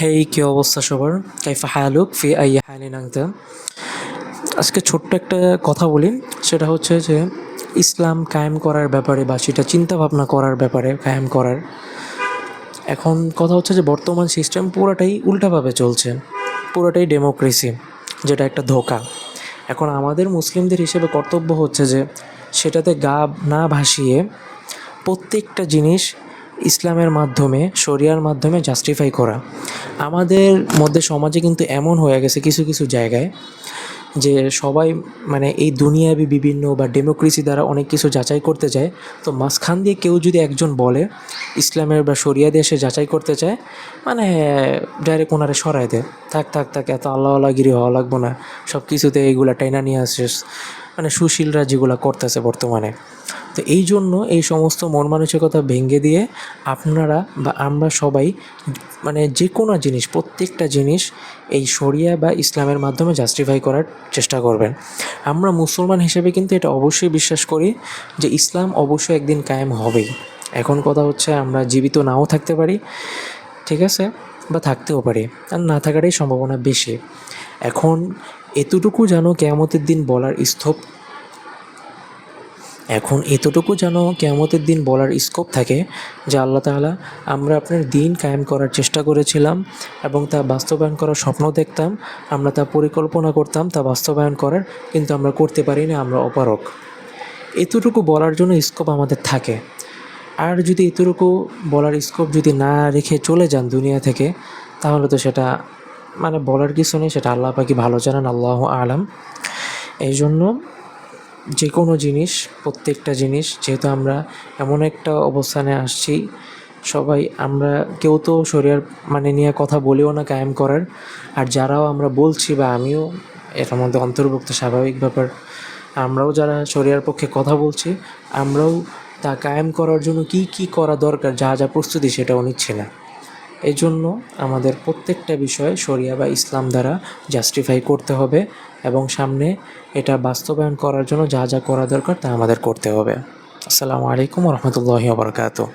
হেই, কী অবস্থা সবার? কাইফা হালুক ফি আইয়ি হালিন আনতা? আজকে ছোট্ট একটা কথা বলি। সেটা হচ্ছে যে ইসলাম কায়েম করার ব্যাপারে বা সেটা চিন্তা ভাবনা করার ব্যাপারে কায়েম করার। এখন কথা হচ্ছে যে বর্তমান সিস্টেম পুরোটাই উল্টাভাবে চলছে। পুরোটাই ডেমোক্রেসি, যেটা একটা ধোঁকা। এখন আমাদের মুসলিমদের হিসেবে কর্তব্য হচ্ছে যে সেটাতে গা না ভাসিয়ে প্রত্যেকটা জিনিস ইসলামের মাধ্যমে, শরিয়ার মাধ্যমে জাস্টিফাই করা। আমাদের মধ্যে সমাজে কিন্তু এমন হয়ে গেছে কিছু কিছু জায়গায় যে সবাই মানে এই দুনিয়াবি বিভিন্ন বা ডেমোক্রেসি দ্বারা অনেক কিছু যাচাই করতে চায়। তো মাঝখান দিয়ে কেউ যদি একজন বলে ইসলামের বা শরিয়া দিয়ে সে যাচাই করতে চায়, মানে ডাইরেক্ট ওনারে সরায় দেয়। থাক থাক থাক, এত আল্লাহ আল্লাহগিরি হওয়া লাগবো না, সব কিছুতে এইগুলা টাইনা নিয়ে আসিস, মানে সুশীলরা যেগুলো করতেছে বর্তমানে। তো এই জন্য এই সমস্ত মন মানসিকতা ভেঙে দিয়ে আপনারা বা আমরা সবাই মানে যে কোনো জিনিস, প্রত্যেকটা জিনিস এই শরিয়া বা ইসলামের মাধ্যমে জাস্টিফাই করার চেষ্টা করবেন। আমরা মুসলমান হিসেবে কিন্তু এটা অবশ্যই বিশ্বাস করি যে ইসলাম অবশ্যই একদিন কায়েম হবেই। এখন কথা হচ্ছে আমরা জীবিত নাও থাকতে পারি, ঠিক আছে, বা থাকতেও পারি, আর না থাকারই সম্ভাবনা বেশি। এখন এতটুকু যেন কিয়ামতের দিন বলার কিয়ামতের দিন বলার স্কোপ থাকে যে আল্লাহ তাআলা, আমরা আপনার দিন কায়েম করার চেষ্টা করেছিলাম এবং তা বাস্তবায়ন করার স্বপ্ন দেখতাম, আমরা তা পরিকল্পনা করতাম তা বাস্তবায়ন করার, কিন্তু আমরা করতে পারি না, আমরা অপারগ। এতটুকু বলার জন্য স্কোপ আমাদের থাকে। আর যদি এতটুকু বলার স্কোপ যদি না রেখে চলে যান দুনিয়া থেকে, তাহলে তো সেটা মানে বলার কিছু নেই, সেটা আল্লাহ পাকই ভালো জানেন, আল্লাহু আলাম। এই জন্য যে কোনো জিনিস, প্রত্যেকটা জিনিস, যেহেতু আমরা এমন একটা অবস্থানে আসছি, সবাই আমরা কেউ তো শরিয়ার মানে নিয়ে কথা বলিও না কায়েম করার। আর যারাও আমরা বলছি বা আমিও এটার মধ্যে অন্তর্ভুক্ত, স্বাভাবিক ব্যাপার। আমরাও যারা শরিয়ার পক্ষে কথা বলছি, আমরাও তা কায়েম করার জন্য কি কি করা দরকার, যা যা প্রস্তুতি, সেটাও নিচ্ছি না। এই জন্য আমাদের প্রত্যেকটা বিষয় শরিয়া বা ইসলাম দ্বারা জাস্টিফাই করতে হবে এবং সামনে এটা বাস্তবায়ন করার জন্য যা যা করা দরকার তা আমাদের করতে হবে। আসসালামু আলাইকুম ওয়া রাহমাতুল্লাহি ওয়া বারাকাতুহু।